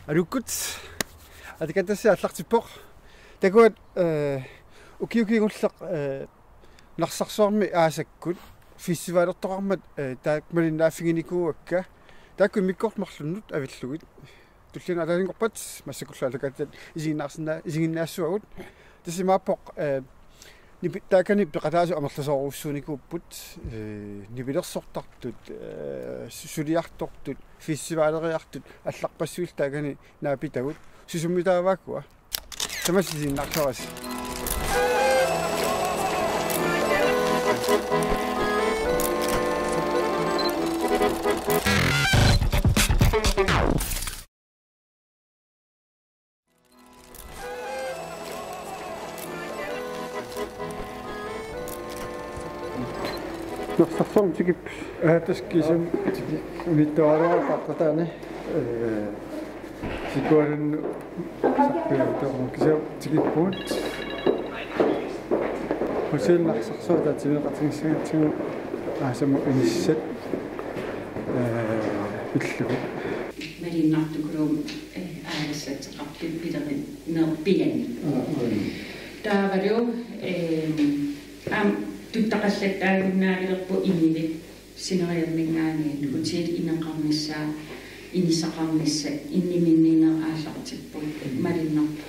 Alukut atikatassa аллартиппоq такуат укиукигуллеq нарсарсуарми аасаккут фестивалертоqarmat таакмалиннааффигиникууакка таакку миккортмарлуннут авиллугит туллина аланингорпат массакуллаалакааттат isingиннаассуагут тасимааппоq таакани пеқатаасу амерласооруссууникууппут нивилерсортартут сулиартортут фестивалериартут алларпассуил таакани наапитагут сусуммитаавааккуа тамассисиннарсарас Нарсарсуарм тикип таскисам унитtuaruа паппатаани сикуарен саппиутоо кисаа тикиппуут хосел нарсарсуа таатинеқатингиссагатсигу аасаму иниссат иллугу малиннартукулуум аалассаатеқартут питерин нерпигани таавалу туттақаллаттаагуннаалерпу инивит синериермингаани нукутиит инеқарнissaа инисақарнisса инниминнинер ааллартиппут малиннарпу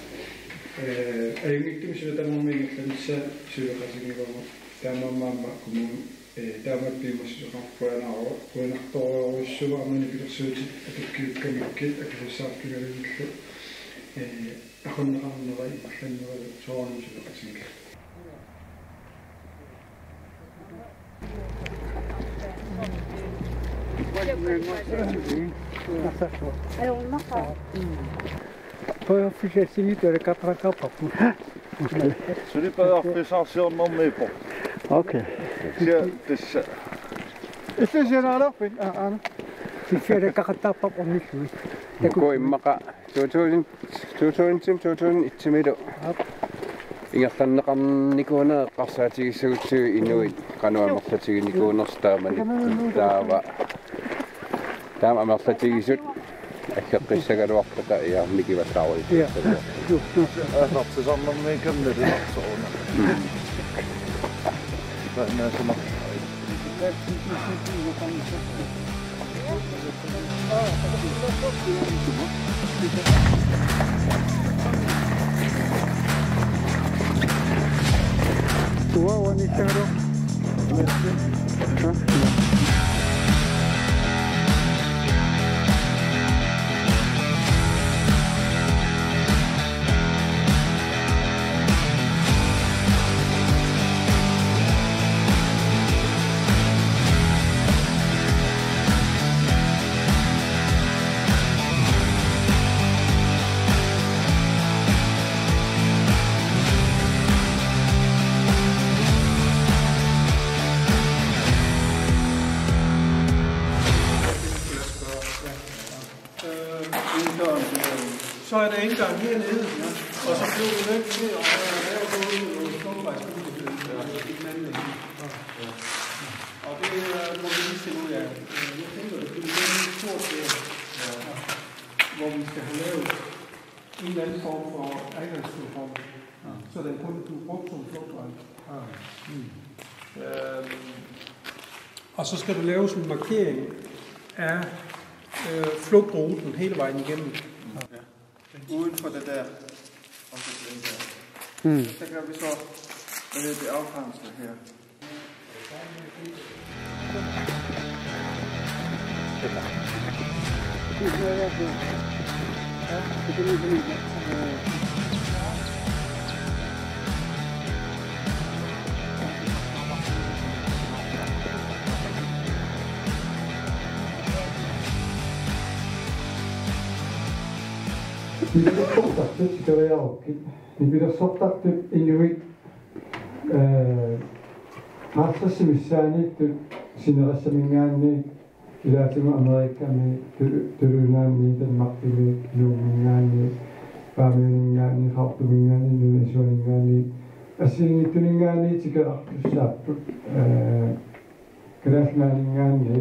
аюнгиттумисулатаммигилланисса сулеқасигивама таамаммаама кумун таамаппимассуқарпуанаару куинарторуйуссуа амани пилерсуутит атуккиуккамиккит акусааппигалиллу ахуннеқарнерай алланнералу соорну сулеқасигилла Poi ufficio finito le capracca. Celui pas avoir fait ça sur mon mépo. Ok. Este general Si c'è carta papa mi sui. Ko immaqa tuutun itsimilo. Ingertanneqarnikuuna qarsaatigissugutsuu inuit qanuamerlatiginikuunerstaamani taama amerlatigisut аккеққиссагалуарпата иармикивассааруи Артисарнэрми камналинарсоруна наасама Tuo on itero. Så er der indgang hernede, og så blev vi nødt til at lave nogle skovvejsmuligheder i den anden ende. Og det må vi lige finde ud af. Jeg tænker, at det er en stor sted, hvor vi skal have lavet en eller anden form for adgangsform, så den kun bliver brugt som flugtvej. Og så skal du lave sådan en markering af flugtruten hele vejen igennem. uden for det der, og så den der. Så kan vi så det afgrænset her. Nipilorsortartut inuit haarsassimissaaниittut sinerassamingaanni ilaatimu amerikkami tulunaanni tanmartimi luumingaanni paamiuningaanni khartumingaanni nunasuaningaanni ассингиттунингаани тикеартуссааппут калафмааningaanni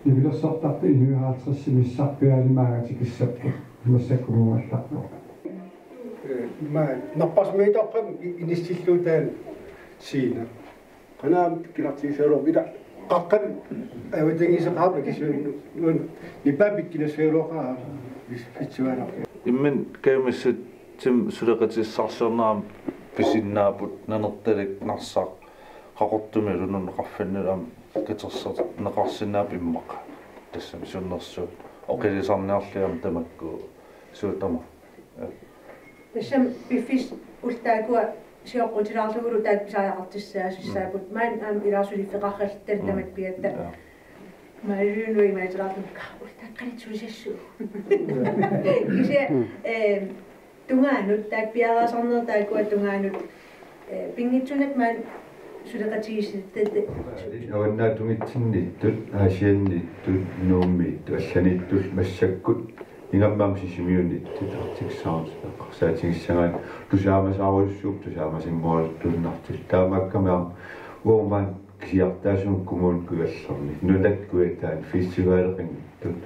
нипилерсортарпу инуихаатрессимиссарпиалимаагатикиссаппут массаккумуалларпо ما نقص ميتاقم إنستيلو تان سينا أنا كناتي سيرو بدا قاقن أودي سقابل كيسون نبابك كنا سيروها بيتشوانا иммен каймассат тим сулеқатиссарсернаам писиннаапут нанерталик нарсаа қақортуми лунун қарфаннилаам катерсерт неқарсинаап иммақа тассам суннерсуут оқилисарниарлиам тамакку суутама тассам пиффис ултаакуа сиоққутилаарлугулу таак писааяқартиссаасиссаапут маан аам илаарсулиффеқарралтан тамат пиатта маалунуи маатраатунка ултааққалитсулисассуу кисе тунгаанут таак пиараасарнер таакуа тунгаанут пингитсунат маан сулеқатигисситтат аваннаатунгитсинниттут аасианниттут нууммиитту алланиттул массаккут ингаммаам сисимиунниттут артиксаарс эққарсаатигиссагаан тусаамасааруссууп тусаамасиммуалуттуннартил таамаккамаа уормаан киартаасун кумун куаллерни нулаккуатаан фестивалеқингиттут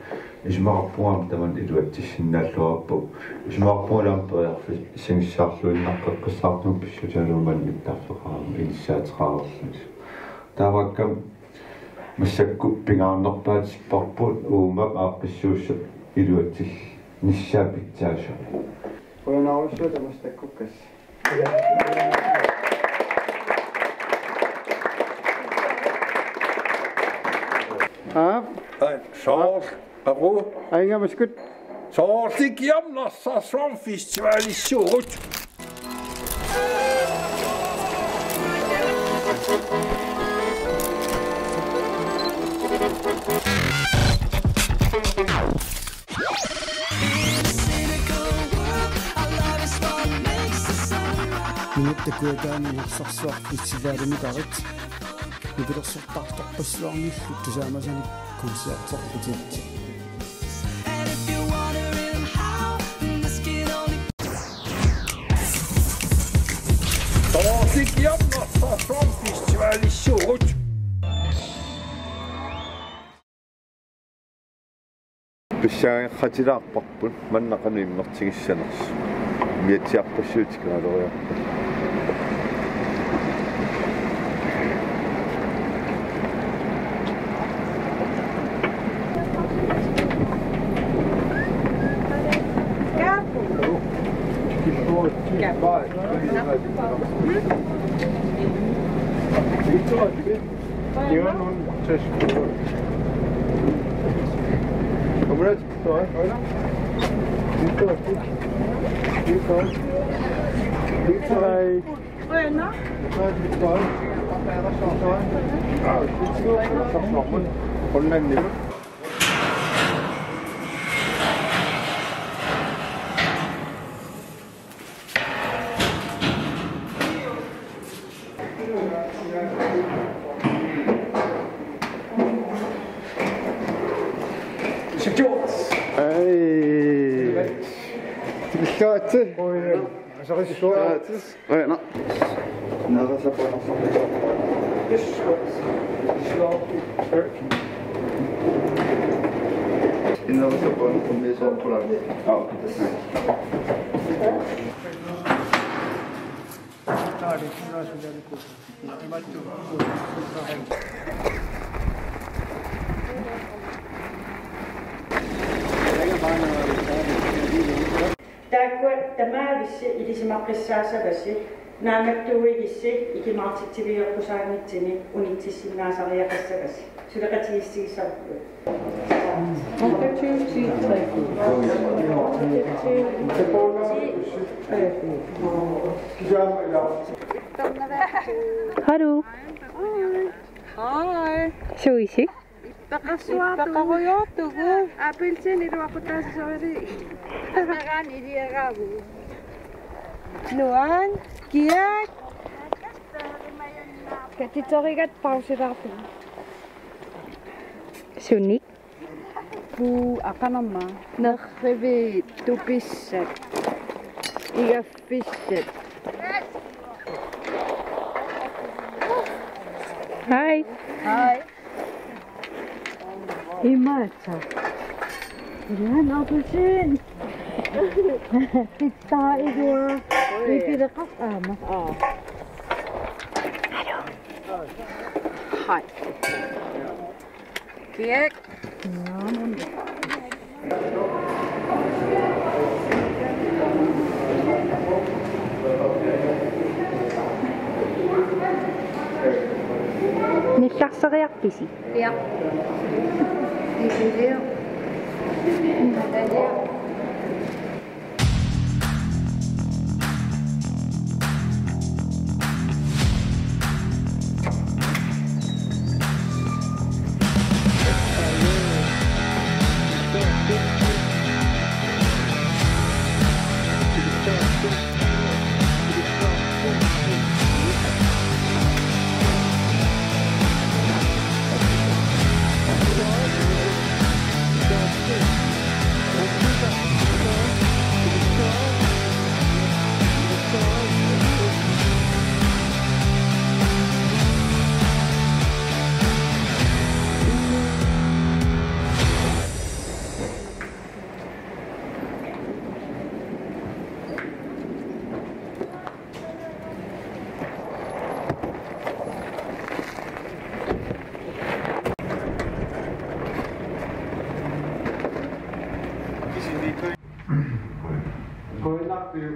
исмаарпуам таман илуатсиннааллуарпу исмаарпуулаам периарфи сингиссаарлуиннаққеққиссаартум писсутаалууман миттарлеқарам инсаатеқарерлас тааваккам массакку пингаарнерпаат сиппарпут уумап аапписсууссап илуатсил ниссаапитсааса Полонаурусута массаккуккас Soor, aru, Aingamaskut soorlik jamnassassuam festivaalissuut. минуттакуатаани нерсарсуар фестивалимитарит нипилерсортартарпассуарниллу тусаамасани концертерлутитти Soorlik jamnassassuam festivaalissuut. писсаагеққатилаарпарпут маннақану иммертигиссанерс миатсиарпассуутикаалориа Тиккаатси асарissуаатис ана нарасапана иннерсапана коммисоорпулаа тааккуа тамаависси илисимаққиссаасаваси нааматтууигисси икимаартитсивиерпусаангитсини унитсиссиннаасариақассаваси сулеқатигиссигисарпу Hallo. Hej. Sushi. Ippaqarsuartugu apelsiniruaqutaasasuari amaqan iliaqaagu Nuan kiak katitorigat pausilartu Sunni. Pu aqanamma nerrivi tupissat igaffissat Hi. Hi. Imata. Ilan apelsin. Titaiwa. Ikida qasama. Hai. Kiek. Nillaqseriarpisi. Ja. Ikida. Natalia.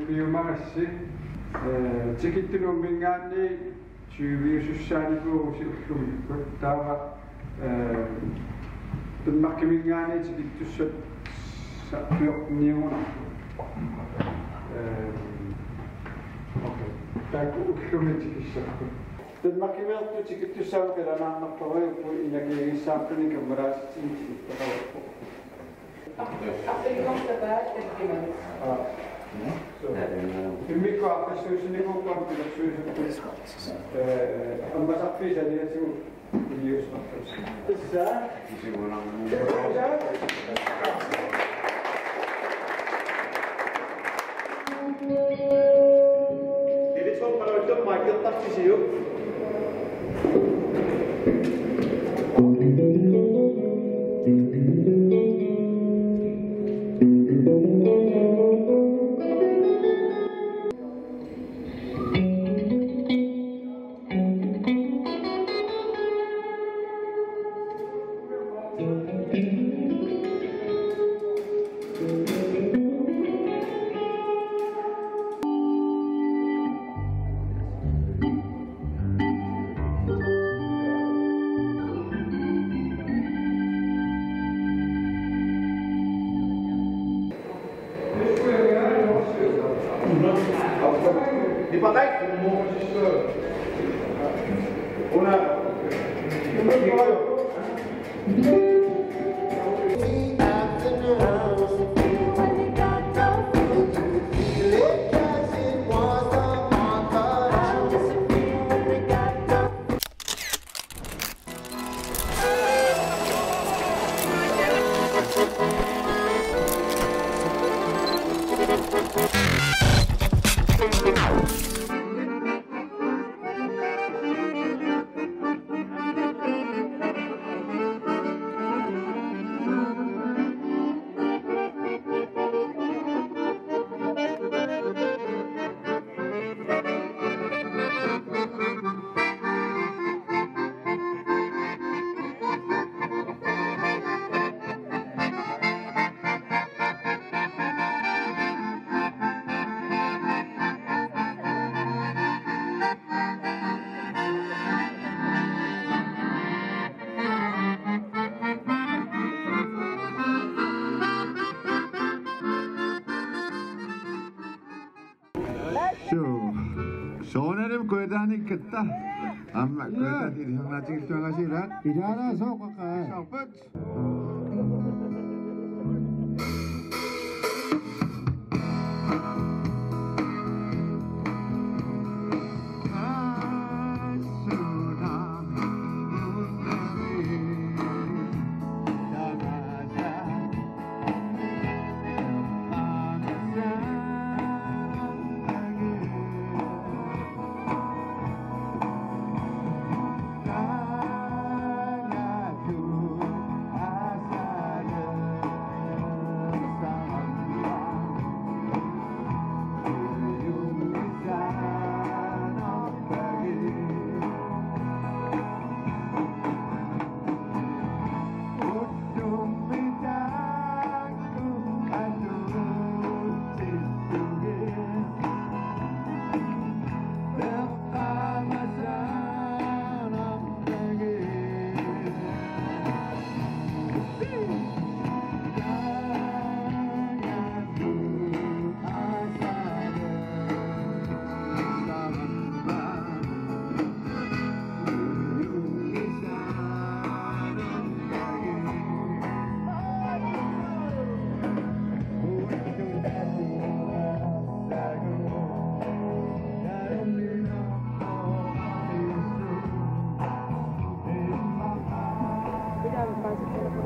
Piumarassi tikittunum mingaanni tyyviusussaanipuusi ullumikku taava tunmarkimingaani tikittussat sappiorniunarpu okei taakku ullumi tikissarpu tunmarkimiartu tikittussaaqilanaannartoriupu inakiigissaartuni kammaraasitsintigittaqavarpu Kimikko appassuusiniku kompilaksuusuttu ambasappiisaliasigu iliusmartus. Issa Jadi so kalau itu Michael taksisiu. Dipakai? Una. Soalnya kuedani kita, amak kuedani di sana cing tuang asiran. Tidak ada sok kakak. Sopet.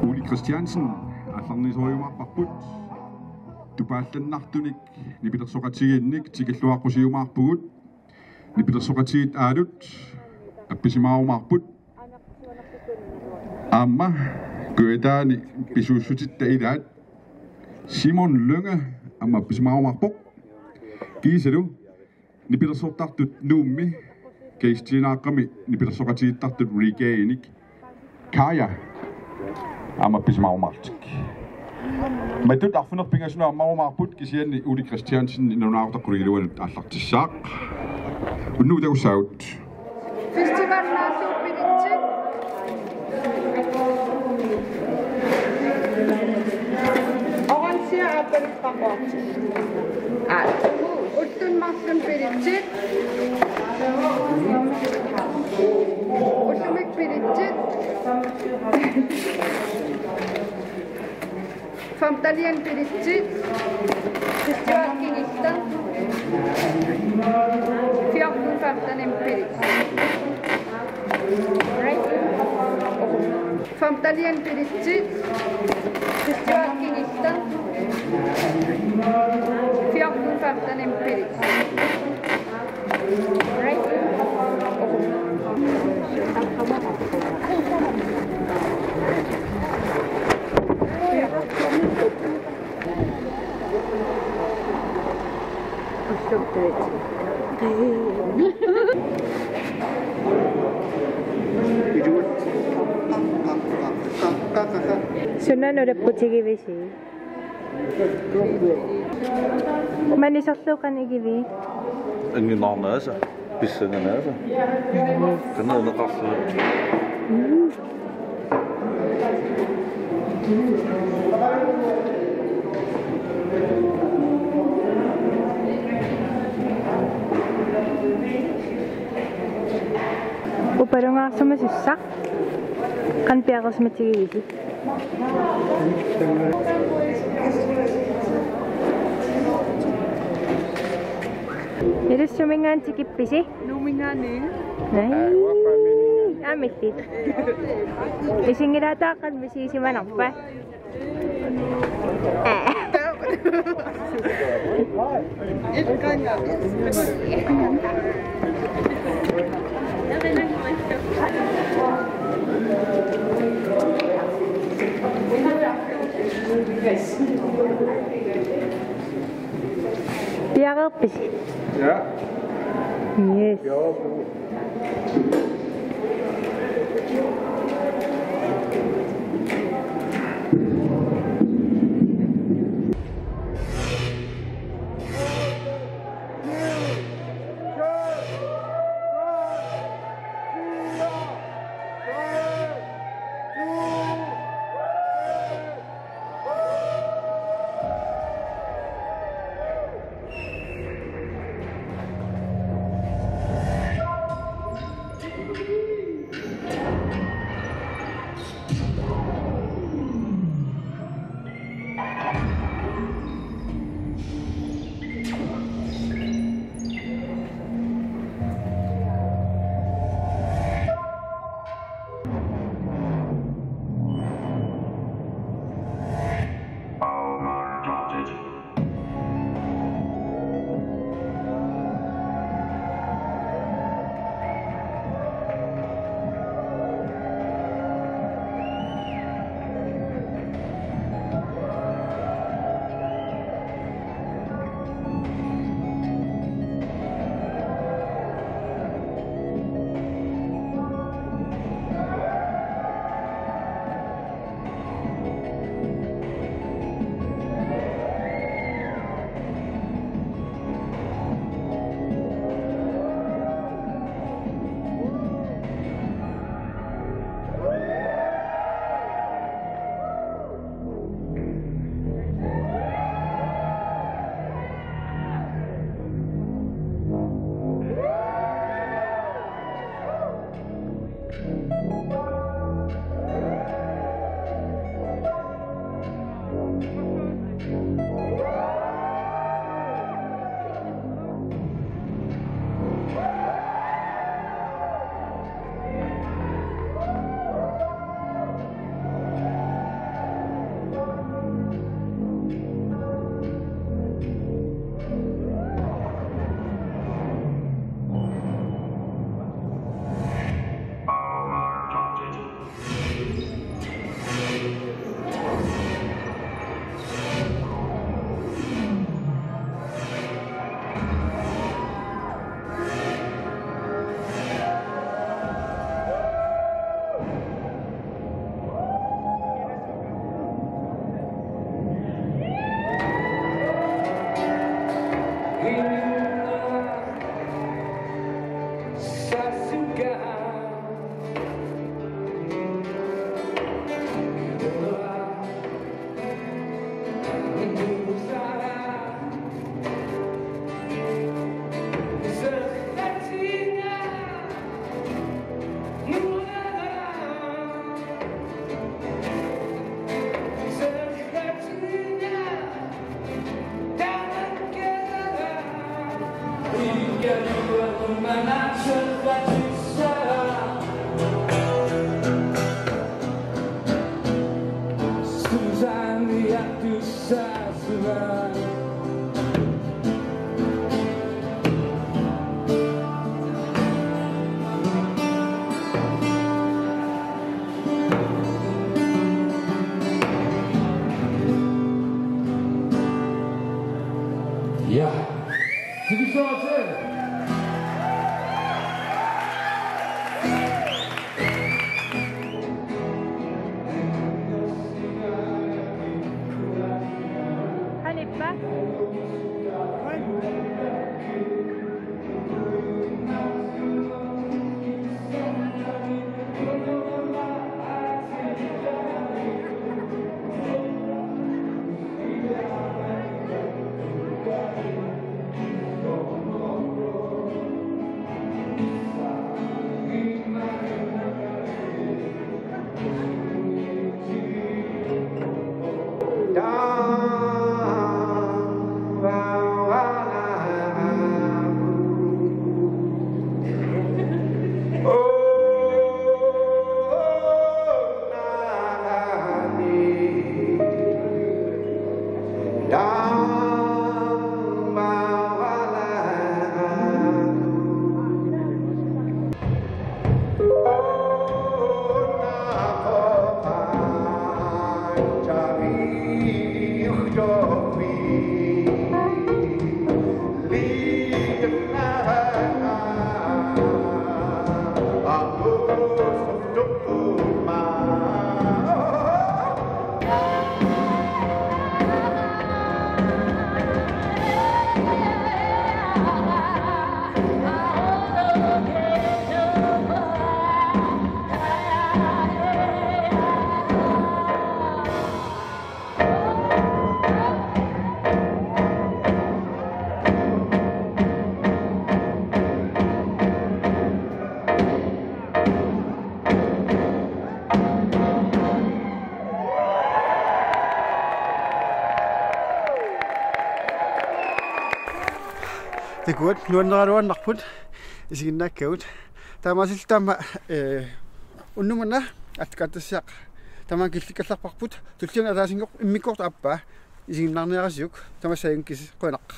Uli Christiansen алларнисориумаарпарпут тупаалланнартуник нипилерсоқатигинник тикиллуаққусиумаарпугут нипилерсоқатигит аалут апписимаарумаарпут аама гуэтаани писууссутитта илаат Simon Lønge amma апписимаарумаарпоқ кисалу нипилерсортартут нуумми кейстинааққами нипилерсоқатигиттартут ригааник Kaja amma апписимаарумаартик матут арфунерпингасуна аммарумаарпут кисианни Uli Christiansen инунаарутаққулигилуанут ааллартиссаақ уннуу тагуссаагут фестивалнаасууппилитсит орансиа аппелпаққорти уттунмарлун пилитсит уллумик пилитсит Famtalien pilitit, festival kinista, fjorten famtanen pilit. Right? Famtalien pilitit, festival kinista, fjorten famtanen pilit. Right? Sunan udah putih sih. Mana soklukan igivi? Ingen nasa, bisa nasa. Kenal nak kasih. Parang nga sumasussak kan piyakos matigilisi Nilus sumingan sikipisi? Lumingan Amitit Isingiratakan bisi si manok pa Piakal pisi? Ja. Yes. Ja, Ja, die Chance. Hanippa. Tekut nuanraruan nakput isiginnakkut taamasiltaama unnumana atkatasaq tamaan killikkallarparput tullian alaasingoq immikkorta appaa isiginnarniarasiuk tamassayunkis qunaq